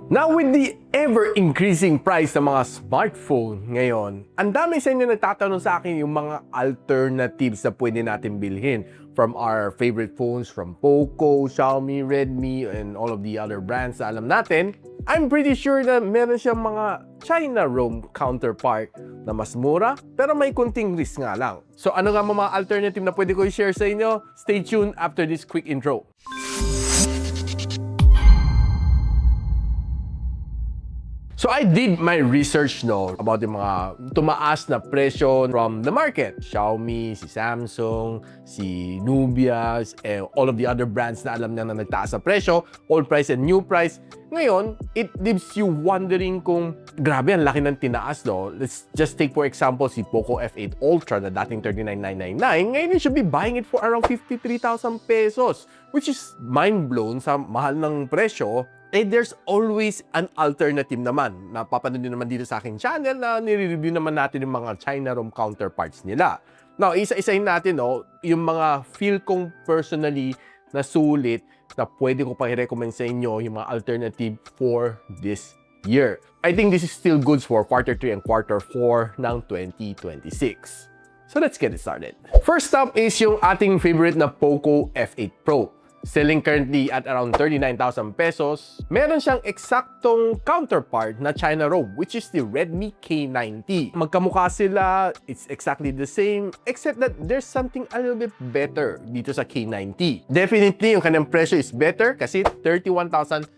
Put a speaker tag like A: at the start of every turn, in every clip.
A: Now with the ever-increasing price ng mga smartphone ngayon, ang dami sa inyo nagtatanong sa akin yung mga alternatives na pwede natin bilhin from our favorite phones from Poco, Xiaomi, Redmi, and all of the other brands na alam natin. I'm pretty sure na meron siyang mga China ROM counterpart na mas mura pero may kunting risk nga lang. So ano nga mga alternative na pwede ko i-share sa inyo? Stay tuned after this quick intro. So I did my research about yung mga tumaas na presyo from the market. Xiaomi, si Samsung, si Nubia, all of the other brands na alam na nagtaas sa presyo, old price and new price. Ngayon, it leaves you wondering kung grabe ang laki ng tinaas, no? Let's just take for example si Poco F8 Ultra na dating 39,999. Ngayon, you should be buying it for around 53,000 pesos, which is mind-blown sa mahal ng presyo. There's always an alternative naman. Napapanood nyo naman dito sa aking channel na nire-review naman natin yung mga China ROM counterparts nila. Now, isa-isahin natin yung mga feel kong personally na sulit na pwede ko pa i-recommend sa inyo yung mga alternative for this year. I think this is still goods for quarter 3 and quarter 4 ng 2026. So let's get it started. First up is yung ating favorite na Poco F8 Pro. Selling currently at around 39,000 pesos. Meron siyang eksaktong counterpart na China ROM, which is the Redmi K90. Magkamukha sila, it's exactly the same, except that there's something a little bit better dito sa K90. Definitely, yung kanyang presyo is better kasi 31,700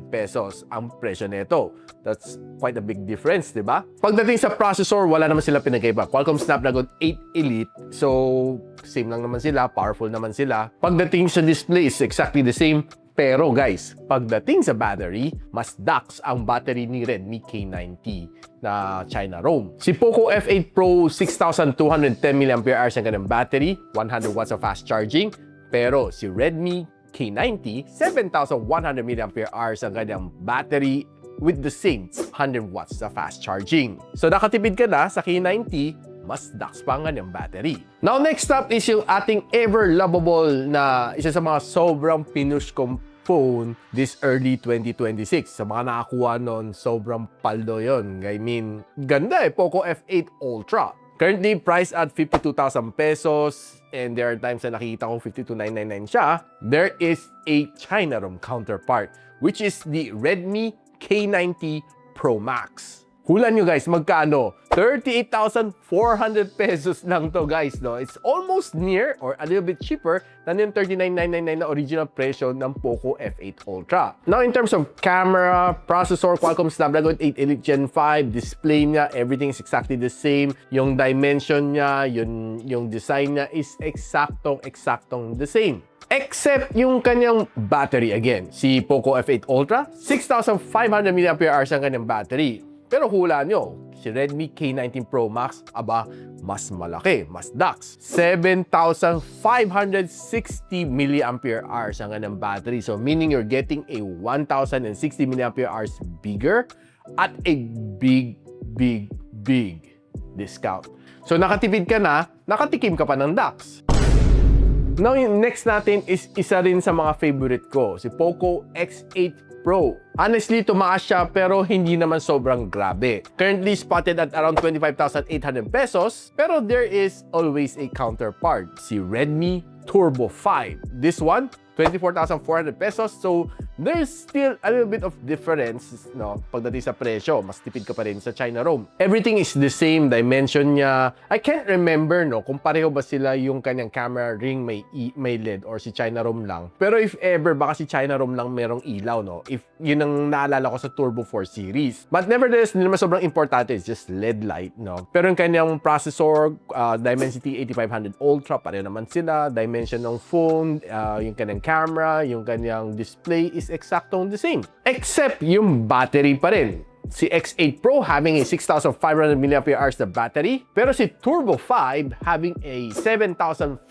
A: pesos ang presyo nito. That's quite a big difference, di ba? Pagdating sa processor, wala naman sila pinagkaiba. Qualcomm Snapdragon 8 Elite, so same lang naman sila, powerful naman sila. Pagdating sa display is exactly the same. Pero guys, pagdating sa battery, mas lax ang battery ni Redmi K90 na China ROM. Si Poco F8 Pro, 6,210 mAh ang kanyang battery, 100 watts of fast charging. Pero si Redmi K90, 7,100 mAh ang kanyang battery with the same 100 watts of fast charging. So nakatipid ka na sa K90, mas lax pa nga ng battery. Now, next up is yung ating ever-lovable na isa sa mga sobrang pinush kong phone this early 2026. Sa mga nakakuha nun, sobrang paldo yun. I mean, ganda Poco F8 Ultra. Currently priced at 52,000 pesos and there are times na nakikita kong 52,999 siya. There is a China ROM counterpart which is the Redmi K90 Pro Max. Hulan nyo guys, magkano? 38,400 pesos lang to guys, no? It's almost near or a little bit cheaper than yung 39,999 na original presyo ng Poco F8 Ultra. Now, in terms of camera, processor, Qualcomm Snapdragon 8 Elite Gen 5, display niya, everything is exactly the same. Yung dimension niya, yung design niya is eksaktong the same. Except yung kanyang battery again. Si Poco F8 Ultra, 6,500 mAh ang kanyang battery. Pero hula nyo, si Redmi K19 Pro Max, aba, mas malaki, mas lax. 7,560 mAh ang kanyang battery. So meaning you're getting a 1,060 mAh bigger at a big discount. So nakatipid ka na, nakatikim ka pa ng DAX. Now, yung next natin is isa rin sa mga favorite ko, si Poco X8 Pro. Honestly, tumaas siya pero hindi naman sobrang grabe. Currently spotted at around 25,800 pesos, pero there is always a counterpart, si Redmi Turbo 5. This one, 24,400 pesos. So, there's still a little bit of difference, no? Pagdating sa presyo, mas tipid ka pa rin sa China ROM. Everything is the same, dimension niya. I can't remember, no, kung pareho ba sila yung kanyang camera ring may LED or si China ROM lang. Pero if ever, baka si China ROM lang merong ilaw, no? If yun ang naalala ko sa Turbo 4 series. But nevertheless, hindi naman sobrang importante. It's just LED light, no? Pero yung kanyang processor, Dimensity 8500 Ultra, pareho naman sila. Dimension ng phone, yung kanyang camera, yung kanyang display is eksaktong the same. Except yung battery pa rin. Si X8 Pro having a 6,500 mAh na battery, pero si Turbo 5 having a 7,540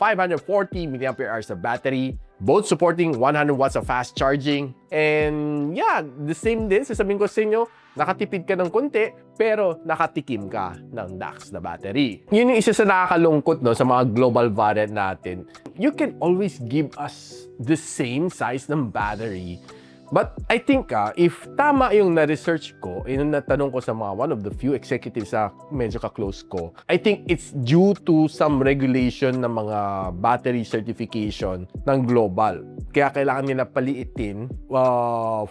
A: mAh na battery, both supporting 100 watts of fast charging. And yeah, the same din, sasabihin ko sa inyo, nakatipid ka ng konti, pero nakatikim ka ng DAX na battery. Yun yung isa sa nakakalungkot, no, sa mga global variant natin. You can always give us the same size ng battery, But I think if tama yung na-research ko, yung natanong ko sa mga one of the few executives sa medyo ka-close ko, I think it's due to some regulation ng mga battery certification ng global. Kaya kailangan nila paliitin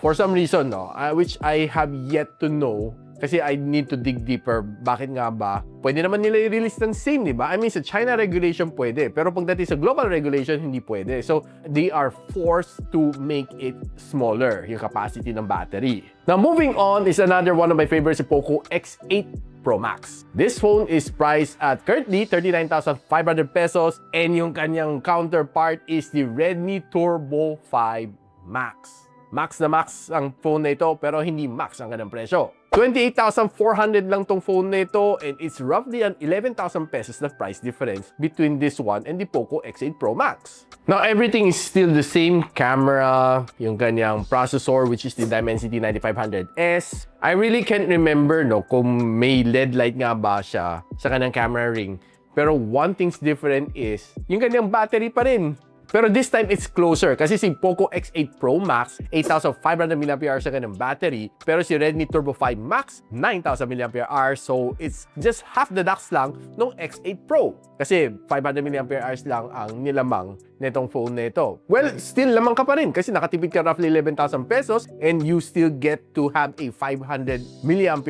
A: for some reason, no, which I have yet to know. Kasi I need to dig deeper. Bakit nga ba? Pwede naman nila i-release ng same, di ba? I mean, sa China regulation pwede. Pero pagdating sa global regulation, hindi pwede. So, they are forced to make it smaller, yung capacity ng battery. Now, moving on is another one of my favorites, si Poco X8 Pro Max. This phone is priced at currently 39,500 pesos and yung kanyang counterpart is the Redmi Turbo 5 Max. Max na max ang phone na ito pero hindi max ang kanyang presyo. 28,400 lang tong phone na ito and it's roughly an 11,000 pesos na price difference between this one and the Poco X8 Pro Max. Now, everything is still the same. Camera, yung kanyang processor which is the Dimensity 9500S. I really can't remember kung may LED light nga ba siya sa kanyang camera ring. Pero one thing's different is yung kanyang battery pa rin. Pero this time, it's closer. Kasi si Poco X8 Pro Max, 8,500 mAh sa kanyang battery. Pero si Redmi Turbo 5 Max, 9,000 mAh. So, it's just half the DAX lang ng X8 Pro. Kasi 500 mAh lang ang nilamang netong phone na ito. Well, still lamang ka pa rin kasi nakatipid ka roughly 11,000 pesos and you still get to have a 500 mAh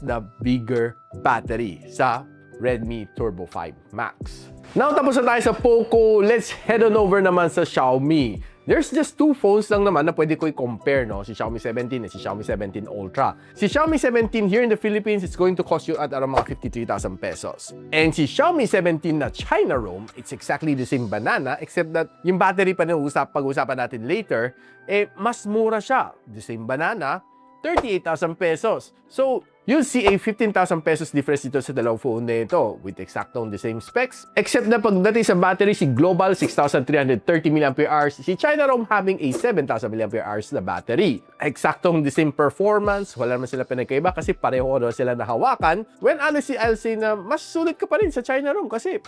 A: na bigger battery sa Redmi Turbo 5 Max. Now, tapos na tayo sa Poco, let's head on over naman sa Xiaomi. There's just two phones lang naman na pwede ko i-compare, no? Si Xiaomi 17 at si Xiaomi 17 Ultra. Si Xiaomi 17 here in the Philippines, it's going to cost you at around mga 53,000 pesos. And si Xiaomi 17 na China ROM, it's exactly the same banana except that yung battery pa na pag-usapan natin later, mas mura siya. The same banana, 38,000 pesos. So, you'll see a 15,000 pesos difference dito sa dalawang phone na ito with exactly the same specs. Except na pagdating sa battery, si Global 6,330 mAh, si China ROM having a 7,000 mAh na battery. Exactong the same performance, wala naman sila pinagkaiba kasi pareho sila nahawakan. When honestly, I'll say na mas sulit ka pa rin sa China ROM kasi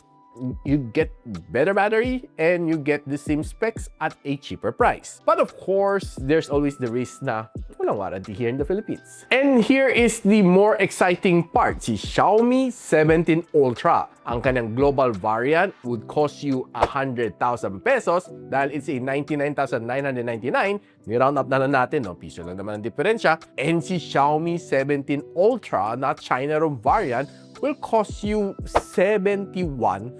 A: you get better battery and you get the same specs at a cheaper price. But of course, there's always the risk na walang warranty here in the Philippines. And here is the more exciting part. Si Xiaomi 17 Ultra. Ang kanyang global variant would cost you 100,000 pesos dahil it's a 99,999. Ni-round up na natin, no? Piso lang naman ang diferensya. And si Xiaomi 17 Ultra na China ROM variant will cost you 71,000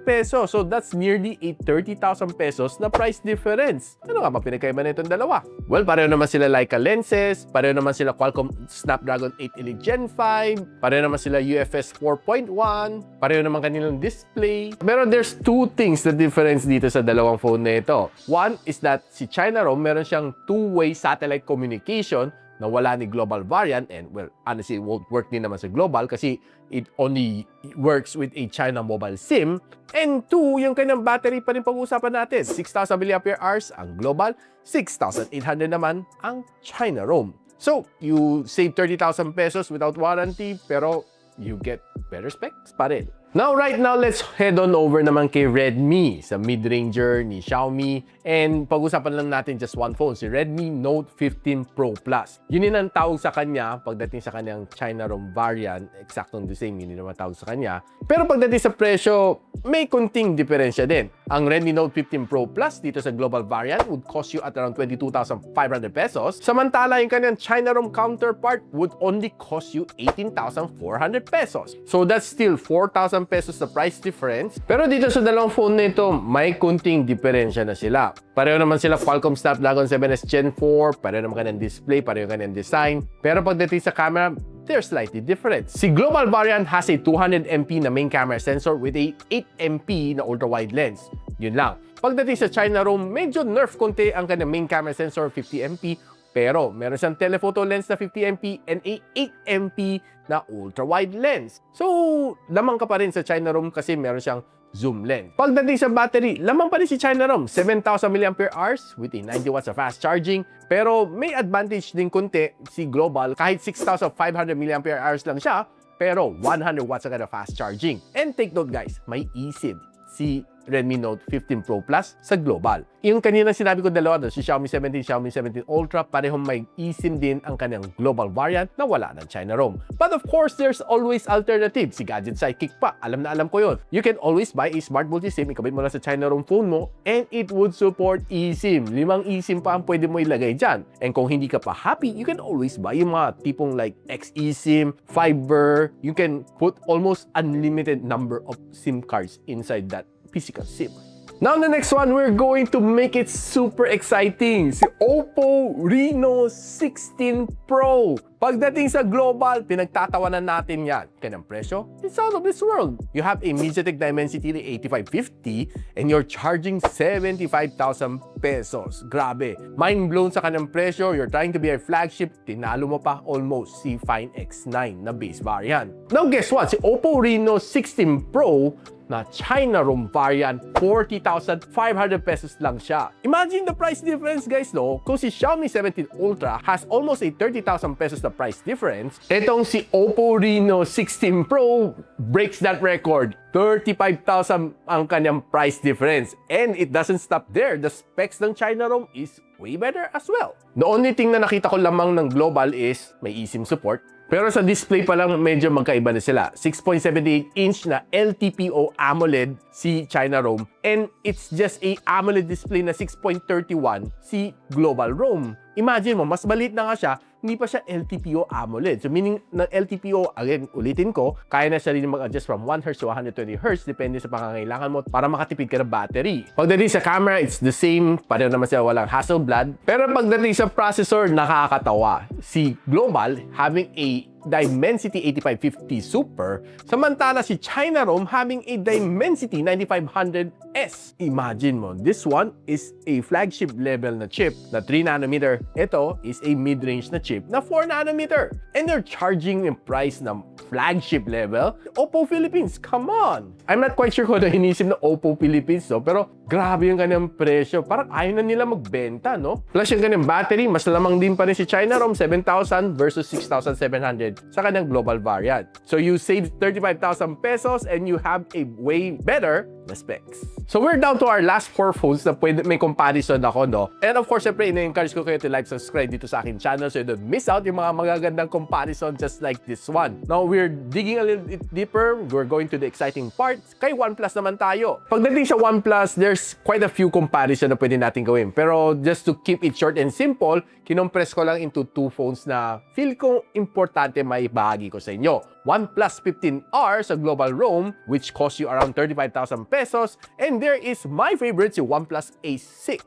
A: pesos. So that's nearly a 30,000 pesos na price difference. Ano nga ba pinagkaiba na itong dalawa? Well, pareho naman sila Leica lenses, pareho naman sila Qualcomm Snapdragon 8 Elite Gen 5, pareho naman sila UFS 4.1, pareho naman kanilang display. Pero there's two things na difference dito sa dalawang phone na ito. One is that si China ROM meron siyang two-way satellite communication na wala ni global variant and well, honestly, it won't work din naman sa global kasi it only works with a China mobile SIM. And two, yung kanyang battery pa rin pag-uusapan natin. 6,000 mAh ang global, 6,800 naman ang China ROM. So, you save 30,000 pesos without warranty pero you get better specs pa rin. Now, right now, let's head on over naman kay Redmi sa mid-ranger ni Xiaomi. And pag-usapan lang natin just one phone, si Redmi Note 15 Pro Plus. Yun din ang tawag sa kanya pagdating sa kanyang China ROM variant. Exactly the same, yun din naman tawag sa kanya. Pero pagdating sa presyo, may kunting diferensya din. Ang Redmi Note 15 Pro Plus dito sa global variant would cost you at around 22,500 pesos. Samantala, yung kanyang China ROM counterpart would only cost you 18,400 pesos. So that's still 4,000 pesos na price difference. Pero dito sa dalawang phone nito, may kunting diferensya na sila. Pareho naman sila Qualcomm Snapdragon 7S Gen 4, pareho naman kanyang display, pareho kanyang design. Pero pagdating sa camera, they're slightly different. Si global variant has a 200MP na main camera sensor with a 8MP na ultra-wide lens. Yun lang. Pagdating sa China ROM, medyo nerf konti ang kanyang main camera sensor 50MP. Pero meron siyang telephoto lens na 50MP and a 8MP na ultra-wide lens. So, lamang ka pa rin sa China ROM kasi meron siyang zoom lens. Pagdating sa battery, lamang pa rin si China ROM. 7,000 mAh with a 90 watts of fast charging. Pero may advantage din kunti si Global kahit 6,500 mAh lang siya. Pero 100 watts agad na fast charging. And take note guys, may eSIM si Redmi Note 15 Pro Plus sa global. Yung kanina sinabi ko dalawa doon, si Xiaomi 17, Xiaomi 17 Ultra, parehong may eSIM din ang kanyang global variant na wala ng China ROM. But of course, there's always alternative. Si Gadget Sidekick pa, alam na alam ko yun. You can always buy a smart multi-SIM, ikabit mo lang sa China ROM phone mo, and it would support eSIM. 5 eSIM pa ang pwede mo ilagay dyan. And kung hindi ka pa happy, you can always buy yung mga tipong like X-eSIM, Fiber. You can put almost unlimited number of SIM cards inside that physical SIM. Now, the next one, we're going to make it super exciting. Si Oppo Reno 16 Pro. Pagdating sa global, pinagtatawanan natin yan. Kanyang presyo, it's out of this world. You have a MediaTek Dimensity 8550 and you're charging 75,000 pesos. Grabe. Mind blown sa kanyang presyo. You're trying to be a flagship. Tinalo mo pa almost si Fine X9 na base variant. Now, guess what? Si Oppo Reno 16 Pro na China ROM variant, 40,500 pesos lang siya. Imagine the price difference, guys, no? Kung si Xiaomi 17 Ultra has almost a 30,000 pesos na price difference, etong si Oppo Reno 16 Pro breaks that record. 35,000 ang kanyang price difference. And it doesn't stop there. The specs ng China ROM is way better as well. The only thing na nakita ko lamang ng global is may eSIM support. Pero sa display pa lang, medyo magkaiba na sila. 6.78-inch na LTPO AMOLED si China ROM. And it's just a AMOLED display na 6.31 si global ROM. Imagine mo, mas maliit na nga siya, hindi pa siya LTPO AMOLED. So meaning, ng LTPO, again, ulitin ko, kaya na siya rin mag-adjust from 1 Hz to 120 Hz, depende sa pangangailangan mo para makatipid ka ng battery. Pagdating sa camera, it's the same. Pareho naman sila, walang Hasselblad. Pero pagdating sa processor, nakakatawa. Si global, having a Dimensity 8550 Super, samantala si China ROM having a Dimensity 9500S. Imagine mo, this one is a flagship level na chip na 3nm. Ito is a mid-range na chip na 4nm. And they're charging yung price ng flagship level. Oppo Philippines, come on! I'm not quite sure kung ano inisip na Oppo Philippines, no? Pero grabe yung kanyang presyo. Parang ayaw na nila magbenta, no? Plus yung kanyang battery, mas lamang din pa rin si China ROM, 7,000 versus 6,700 sa kanyang global variant. So you save 35,000 pesos and you have a way better na specs. So we're down to our last 4 phones na pwede, may comparison ako, no? And of course, syempre, ina-encourage ko kayo to like, subscribe dito sa akin channel so you don't miss out yung mga magagandang comparison just like this one. Now, we're digging a little bit deeper. We're going to the exciting parts. Kay OnePlus naman tayo. Pagdating sa OnePlus, there's quite a few comparison na pwede natin gawin. Pero just to keep it short and simple, kinompress ko lang into 2 phones na feel ko importante may bahagi ko sa inyo. OnePlus 15R sa global ROM, which costs you around 35,000 pesos. And there is my favorite, si OnePlus A6.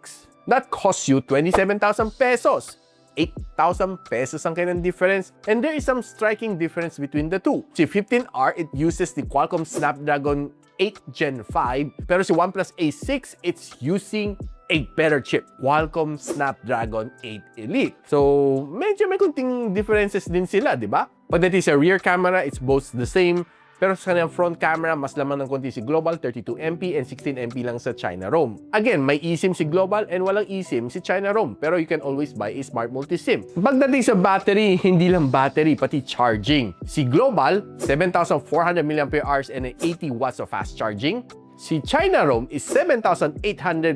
A: That costs you 27,000 pesos. 8,000 pesos ang kanyang difference. And there is some striking difference between the two. Si 15R, it uses the Qualcomm Snapdragon 8 Gen 5. Pero si OnePlus A6, it's using a better chip, Qualcomm Snapdragon 8 Elite. So, medyo may kunting differences din sila, di ba? Pagdating sa rear camera, it's both the same. Pero sa kanyang front camera, mas lamang ng konti si Global, 32MP and 16MP lang sa China ROM. Again, may eSIM si Global and walang eSIM si China ROM. Pero you can always buy a smart multi-SIM. Pagdating sa battery, hindi lang battery, pati charging. Si Global, 7,400 mAh and 80 watts of fast charging. Si China ROM is 7,800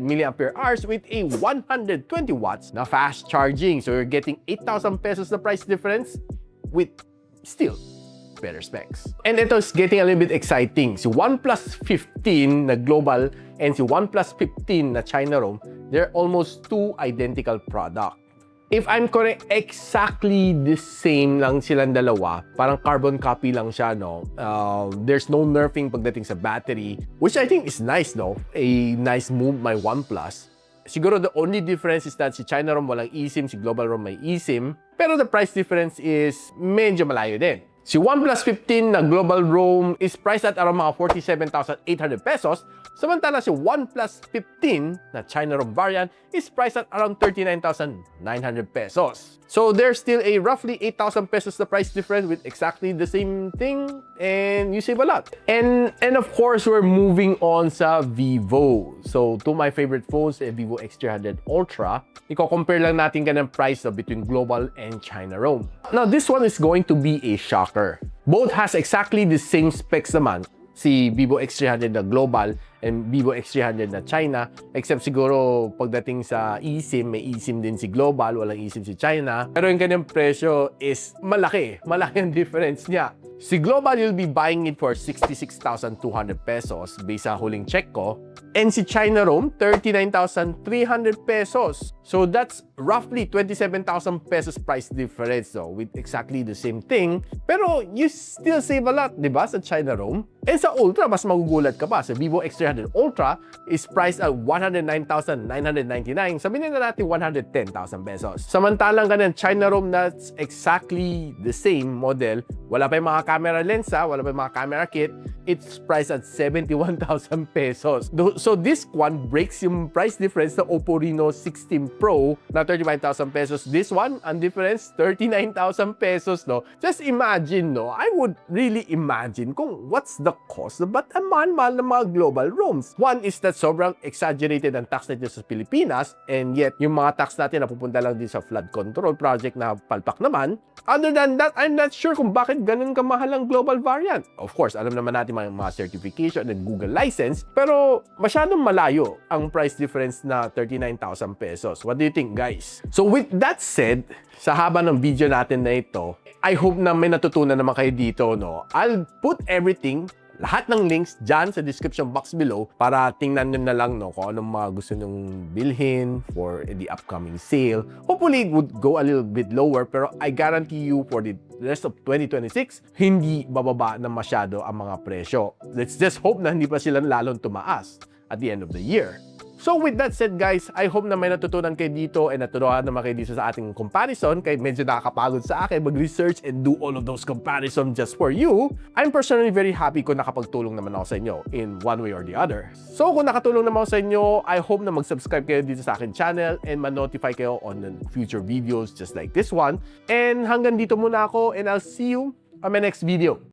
A: mAh with a 120 watts na fast charging. So you're getting 8,000 pesos na price difference with still better specs. And ito is getting a little bit exciting. Si OnePlus 15 na global and si OnePlus 15 na China ROM, they're almost 2 identical product. If I'm correct, exactly the same lang silang dalawa. Parang carbon copy lang siya, no? There's no nerfing pagdating sa battery, which I think is nice, no? A nice move by OnePlus. Siguro the only difference is that si China ROM walang eSIM, si Global ROM may eSIM. Pero the price difference is medyo malayo din. Si OnePlus 15 na global ROM is priced at around mga 47,800 pesos. Samantala si OnePlus 15 na China ROM variant is priced at around 39,900 pesos. So there's still a roughly 8,000 pesos na price difference with exactly the same thing and you save a lot. And of course, we're moving on sa Vivo. So to my favorite phones, Vivo X300 Ultra. Iko-compare lang natin ganang price between global and China ROM. Now this one is going to be a shocker. Both has exactly the same specs naman. si Vivo X300 na global and Vivo X300 na China. Except siguro pagdating sa eSIM, may eSIM din si global, walang eSIM si China. Pero yung kanyang presyo is malaki. Malaki ang difference niya. Si global, you'll be buying it for 66,200 pesos based sa huling check ko. And si China ROM, 39,300 pesos. So that's roughly 27,000 pesos price difference with exactly the same thing. Pero you still save a lot, di ba, sa China ROM? And sa Ultra, mas magugulat ka pa. Sa Vivo X300 Ultra is priced at 109,999. Sabihin na natin 110,000 pesos. Samantalang ganun, China ROM, that's exactly the same model. Wala pa yung mga camera lens, wala pa yung mga camera kit. It's priced at 71,000 pesos. So this one breaks yung price difference sa Oppo Reno 16 Pro na 35,000 pesos. This one, ang difference, 39,000 pesos, no? Just imagine, no? I would really imagine kung what's the cost, but ang mahal ng mga global ROMs. One is that sobrang exaggerated ang tax natin sa Pilipinas, and yet yung mga tax natin napupunta lang din sa flood control project na palpak naman. Other than that, I'm not sure kung bakit ganun kamahal ang global variant. Of course, alam naman natin mga certification and Google license, pero masyadong malayo ang price difference na 39,000 pesos. What do you think, guys? So with that said, sa haba ng video natin na ito, I hope na may natutunan naman kayo dito, no? I'll put everything, lahat ng links dyan sa description box below para tingnan nyo na lang, no, kung anong mga gusto nyong bilhin for the upcoming sale. Hopefully, it would go a little bit lower, pero I guarantee you for the rest of 2026, hindi bababa na masyado ang mga presyo. Let's just hope na hindi pa sila lalong tumaas at the end of the year. So with that said, guys, I hope na may natutunan kayo dito and naturuan naman kayo dito sa ating comparison. Kaya medyo nakakapagod sa akin mag-research and do all of those comparison just for you. I'm personally very happy kung nakapagtulong naman ako sa inyo in one way or the other. So kung nakatulong naman ako sa inyo, I hope na mag-subscribe kayo dito sa akin channel and ma-notify kayo on the future videos just like this one. And hanggang dito muna ako and I'll see you on my next video.